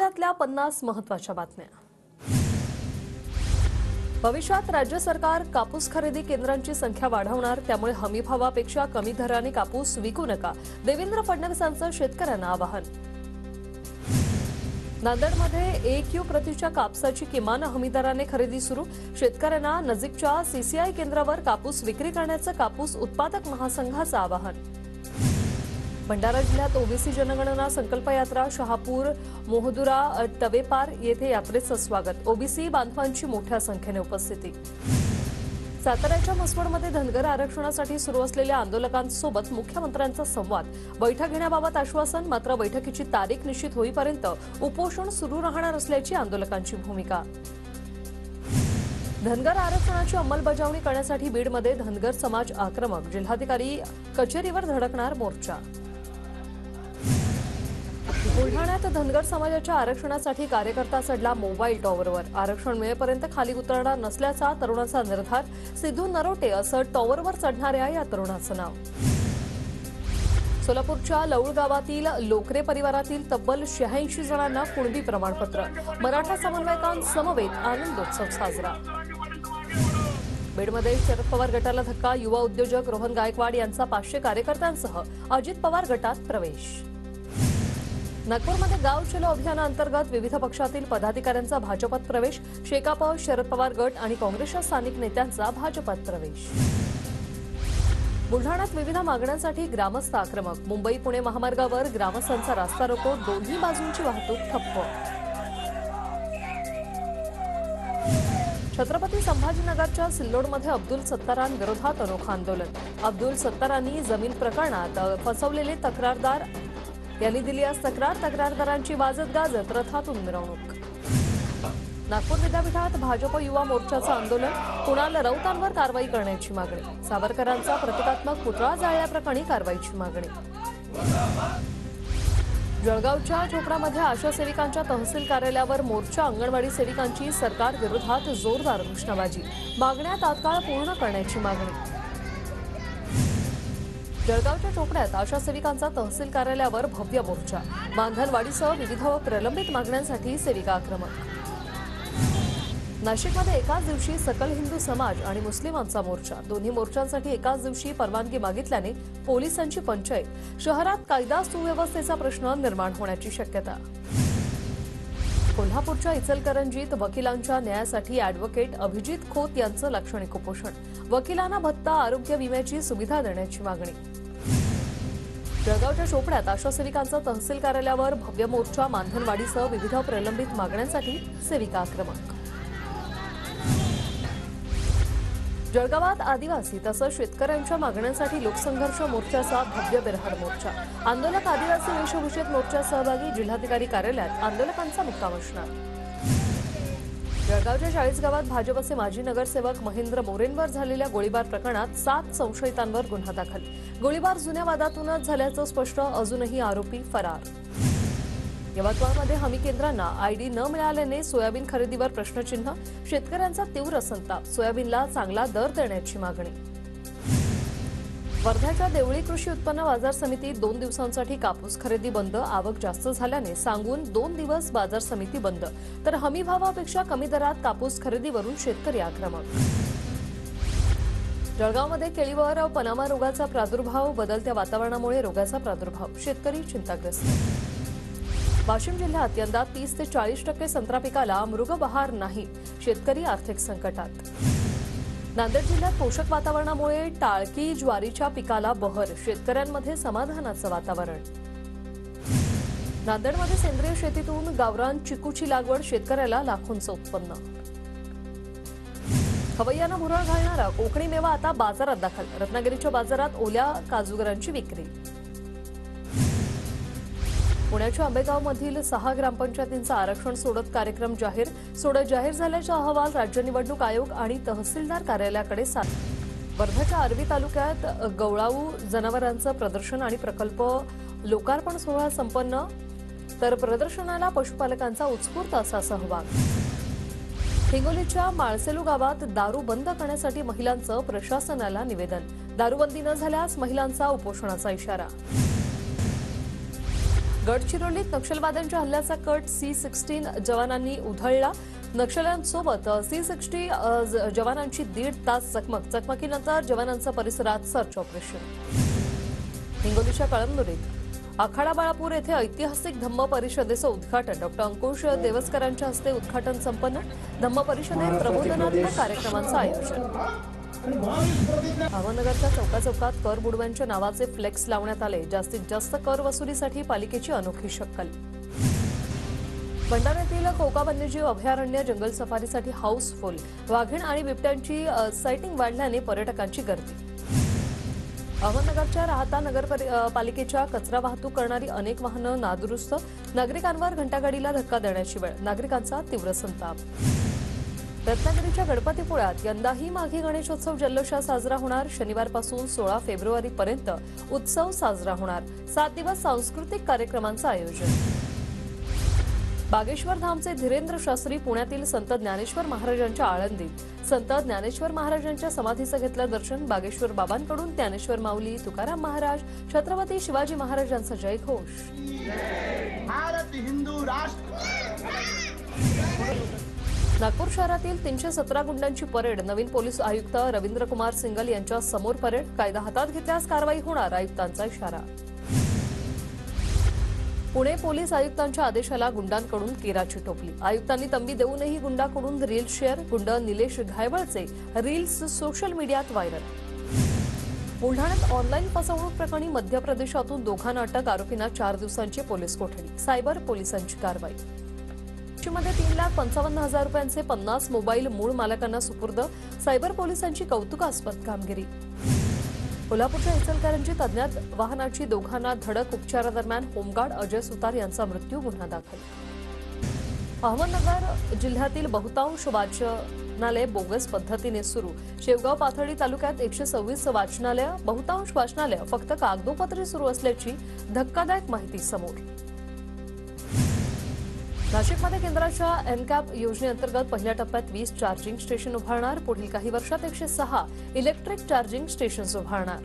जिल्ह्यातल्या 50 महत्त्वाच्या बातम्या। भविष्यात राज्य सरकार कापूस खरेदी केंद्रांची संख्या वाढवणार, त्यामुळे हमीभावापेक्षा कमी दराने कापूस विकू नका, देवेंद्र फडणवीसांचं शेतकऱ्यांना आवाहन। नांदेडमध्ये 1 क्यू प्रतीच्या कापसाची किमान हमी दराने खरेदी सुरू, शेतकऱ्यांना नजीकच्या सीसीआय केंद्रावर कापूस विक्री करण्याचं कापूस उत्पादक महासंघाचं आवाहन। भंडारा जिल्ह्यात ओबीसी जनगणना संकल्प यात्रा, शहापूर मोहदुरा तवेपार येथे यात्रेचं स्वागत, ओबीसी बांधवांची मोठ्या संख्येने उपस्थिती। साताऱ्याच्या म्हसवडमध्ये धनगर आरक्षणासाठी सुरू असलेल्या आंदोलकांसोबत मुख्यमंत्र्यांचा संवाद, बैठक घेण्याबाबत आश्वासन, मात्र बैठकीची तारीख निश्चित होईपर्यंत उपोषण सुरू राहणार असल्याची आंदोलकांची भूमिका। धनगर आरक्षणाची अंमलबजावणी करण्यासाठी बीडमध्ये धनगर समाज आक्रमक, जिल्हाधिकारी कचेरीवर धडकणार मोर्चा। बुलढाण्यात धनगर समाजाच्या आरक्षणासाठी कार्यकर्ता चढला मोबाईल टॉवरवर, आरक्षण मिळेपर्यंत खाली उतरणार नसल्याचा तरुणाचा निर्धार, सिद्धू नरोटे असं टॉवरवर चढणाऱ्या या तरुणाचं नाव। सोलापूरच्या लौळ गावातील लोकरे परिवारातील तब्बल 86 जणांना कुणबी प्रमाणपत्र, मराठा समन्वयकांसमवेत आनंदोत्सव साजरा। बीडमध्ये शरद पवार गटाला धक्का, युवा उद्योजक रोहन गायकवाड यांचा 500 कार्यकर्त्यांसह अजित पवार गटात प्रवेश। नागपूरमध्ये गाव चलो अभियानाअंतर्गत विविध पक्षातील पदाधिकाऱ्यांचा भाजपात प्रवेश, शेकाप, शरद पवार गट आणि काँग्रेसच्या स्थानिक नेत्यांचा भाजपात प्रवेश। बुलढाण्यात विविध मागण्यांसाठी ग्रामस्थ आक्रमक, मुंबई पुणे महामार्गावर ग्रामस्थांचा रास्ता रोको, दोन्ही बाजूंची वाहतूक ठप्प। छत्रपती संभाजीनगरच्या सिल्लोडमध्ये अब्दुल सत्तारांविरोधात अनोखं आंदोलन, अब्दुल सत्तारांनी जमीन प्रकरणात फसवलेले तक्रारदार यांनी दिली आज तक्रार, तक्रारदारांची वाजत गाजत रथातून मिरवणूक। नागपूर विद्यापीठात भाजप युवा मोर्चाचं आंदोलन, कुणाल राऊतांवर कारवाई करण्याची मागणी, सावरकरांचा प्रतिकात्मक पुतळा जाळल्याप्रकरणी कारवाईची मागणी। जळगावच्या चोपडामध्ये आशा सेविकांच्या तहसील कार्यालयावर मोर्चा, अंगणवाडी सेविकांची सरकार विरोधात जोरदार घोषणाबाजी, मागण्या तात्काळ पूर्ण करण्याची मागणी। जळगावच्या चोपड्यात आशा सेविकांचा तहसील कार्यालयावर भव्य मोर्चा, बांधनवाडीसह विविध प्रलंबित मागण्यांसाठी सेविका आक्रमक। नाशिकमध्ये एकाच दिवशी सकल हिंदू समाज आणि मुस्लिमांचा मोर्चा, दोन्ही मोर्चांसाठी एकाच दिवशी परवानगी मागितल्याने पोलिसांची पंचायत, शहरात कायदा सुव्यवस्थेचा प्रश्न निर्माण होण्याची शक्यता। कोल्हापूरच्या इचलकरंजीत वकिलांच्या न्यायासाठी ॲडव्होकेट अभिजित खोत यांचं लाक्षणिक उपोषण, वकिलांना भत्ता, आरोग्य विम्याची सुविधा देण्याची मागणी। जळगावच्या चोपड्यात आशा सेविकांचा तहसील कार्यालयावर भव्य मोर्चा, मानधनवाढीसह विविध प्रलंबित मागण्यांसाठी सेविका आक्रमक। जळगावात आदिवासी तसंच शेतकऱ्यांच्या मागण्यांसाठी लोकसंघर्ष मोर्चाचा भव्य बेरहर मोर्चा, आंदोलक आदिवासी वेशभूषेत मोर्चात सहभागी, जिल्हाधिकारी कार्यालयात आंदोलकांचा मुक्काम असणार। जळगावच्या 40 गावात भाजपचे माजी नगरसेवक महेंद्र मोरेंवर झालेल्या गोळीबार प्रकरणात 7 संशयितांवर गुन्हा दाखल, गोळीबार जुन्या वादातूनच झाल्याचं स्पष्ट, अजूनही आरोपी फरार। यवतमाळमध्ये हमी केंद्रांना आयडी न मिळाल्याने सोयाबीन खरेदीवर प्रश्नचिन्ह, शेतकऱ्यांचा तीव्र संताप, सोयाबीनला चांगला दर देण्याची मागणी। वर्ध्याच्या देवळी कृषी उत्पन्न बाजार समितीत 2 दिवसांसाठी कापूस खरेदी बंद, आवक जास्त झाल्याने सांगून 2 दिवस बाजार समिती बंद, तर हमी भावापेक्षा कमी दरात कापूस खरेदीवरून शेतकरी आक्रमक। जळगावमध्ये केळीवर पनामा रोगाचा प्रादुर्भाव, बदलत्या वातावरणामुळे रोगाचा प्रादुर्भाव, शेतकरी चिंताग्रस्त। वाशिम जिल्ह्यात यंदा 30 ते 40% संत्रा पिकाला मृगबहार नाही, शेतकरी आर्थिक संकटात। नांदेड जिल्ह्यात पोषक वातावरणामुळे टाळकी ज्वारीच्या पिकाला बहर, शेतकऱ्यांमध्ये समाधानाचं वातावरण। नांदेडमध्ये सेंद्रिय शेतीतून गावरान चिकूची लागवड, शेतकऱ्याला लाखोंचं उत्पन्न। खवय्यांना भुरळ घालणारा कोकणी मेवा आता बाजारात दाखल, रत्नागिरीच्या बाजारात ओल्या काजूगरांची विक्री। पुण्याच्या आंबेगावमधील 6 ग्रामपंचायतींचा आरक्षण सोडत कार्यक्रम जाहीर, सोडत जाहीर झाल्याचा अहवाल राज्य निवडणूक आयोग आणि तहसीलदार कार्यालयाकडे वर्ध्याच्या आर्वी तालुक्यात गवळाऊ जनावरांचं प्रदर्शन आणि प्रकल्प लोकार्पण सोहळा संपन्न, तर प्रदर्शनाला पशुपालकांचा उत्स्फूर्त असा सहभाग। हिंगोलीच्या माळसेलू गावात दारू बंद करण्यासाठी महिलांचं प्रशासनाला निवेदन, दारूबंदी न झाल्यास महिलांचा उपोषणाचा इशारा। गडचिरोलीत नक्षलवाद्यांच्या हल्ल्याचा कट C-16 जवानांनी उधळला. नक्षल्यांसोबत C-60 जवानांची 1.5 तास चकमकीनंतर जवानांचं परिसरात सर्च ऑपरेशन. हिंगोलीच्या कळमनुरीत आखाडा बाळापूर येथे ऐतिहासिक धम्म परिषदेचं उद्घाटन डॉ. अंकुश देवस्करांच्या हस्ते उद्घाटन संपन्न. धम्म परिषदेत प्रबोधनात्मक कार्यक्रमांचं आयोजन. अहमदनगरच्या चौकाचौकात कर बुडव्यांच्या नावाचे फ्लेक्स लावण्यात आले. जास्तीत जास्त कर वसुलीसाठी पालिकेची अनोखी शक्कल. भंडाऱ्यातील कोका वन्यजीव अभयारण्य जंगल सफारीसाठी हाऊसफुल. वाघीण आणि बिबट्यांची सायटिंग वाढल्याने पर्यटकांची गर्दी. अहमदनगरच्या राहता नगरपालिकेच्या कचरा वाहतूक करणारी अनेक वाहनं नादुरुस्त. नागरिकांवर घंटागाडीला धक्का देण्याची वेळ. नागरिकांचा तीव्र संताप. रत्नागिरीच्या गणपतीपुळ्यात यंदाही माघी गणेशोत्सव जल्लोषात साजरा होणार. शनिवारपासून 16 फेब्रुवारीपर्यंत उत्सव साजरा होणार. 7 दिवस सांस्कृतिक कार्यक्रमांचं आयोजन. बागेश्वर धामचे धीरेंद्र शास्त्री पुण्यातील संत ज्ञानेश्वर महाराजांच्या आळंदीत. संत ज्ञानेश्वर महाराजांच्या समाधीचं घेतलं दर्शन. बागेश्वर बाबांकडून ज्ञानेश्वर माऊली, तुकाराम महाराज, छत्रपती शिवाजी महाराजांचा जयघोष. भारत हिंदू राष्ट्र. नागपूर शहरातील 317 गुंडांची परेड. नवीन पोलीस आयुक्त रवींद्र कुमार सिंगल यांच्या समोर परेड. कायदा हातात घेतल्यास कारवाई होणार, आयुक्तांचा इशारा. पुणे पोलीस आयुक्तांच्या आदेशाला गुंडांकडून केराची टोपली. आयुक्तांनी तंबी देऊनही गुंडाकडून रील शेअर. गुंड निलेश घायवळचे रील्स सोशल मीडियात व्हायरल. बुलढाण्यात ऑनलाईन फसवणूक प्रकरणी मध्य प्रदेशातून दोघांना अटक. आरोपींना 4 दिवसांची पोलीस कोठडी. सायबर पोलिसांची कारवाई. मध्ये 3,55,000 रुपयांचे 50 मोबाईल मूळ मालकांना सुपूर्द. सायबर पोलिसांची कौतुकास्पद कामगिरी. कोल्हापूरच्या इचलकरंजीत अज्ञात वाहनाची दोघांना धडक. उपचारादरम्यान होमगार्ड अजय सुतार यांचा मृत्यू. गुन्हा दाखल. अहमदनगर जिल्ह्यातील बहुतांश वाचनालय बोगस पद्धतीने सुरू. शेवगाव पाथर्डी तालुक्यात 126 वाचनालय. बहुतांश वाचनालय फक्त कागदोपत्री सुरू असल्याची धक्कादायक माहिती समोर. नाशिकमध्ये केंद्राच्या एनकॅप योजनेअंतर्गत पहिल्या टप्प्यात 20 चार्जिंग स्टेशन उभारणार. पुढील काही वर्षात 106 इलेक्ट्रिक चार्जिंग स्टेशन्स उभारणार.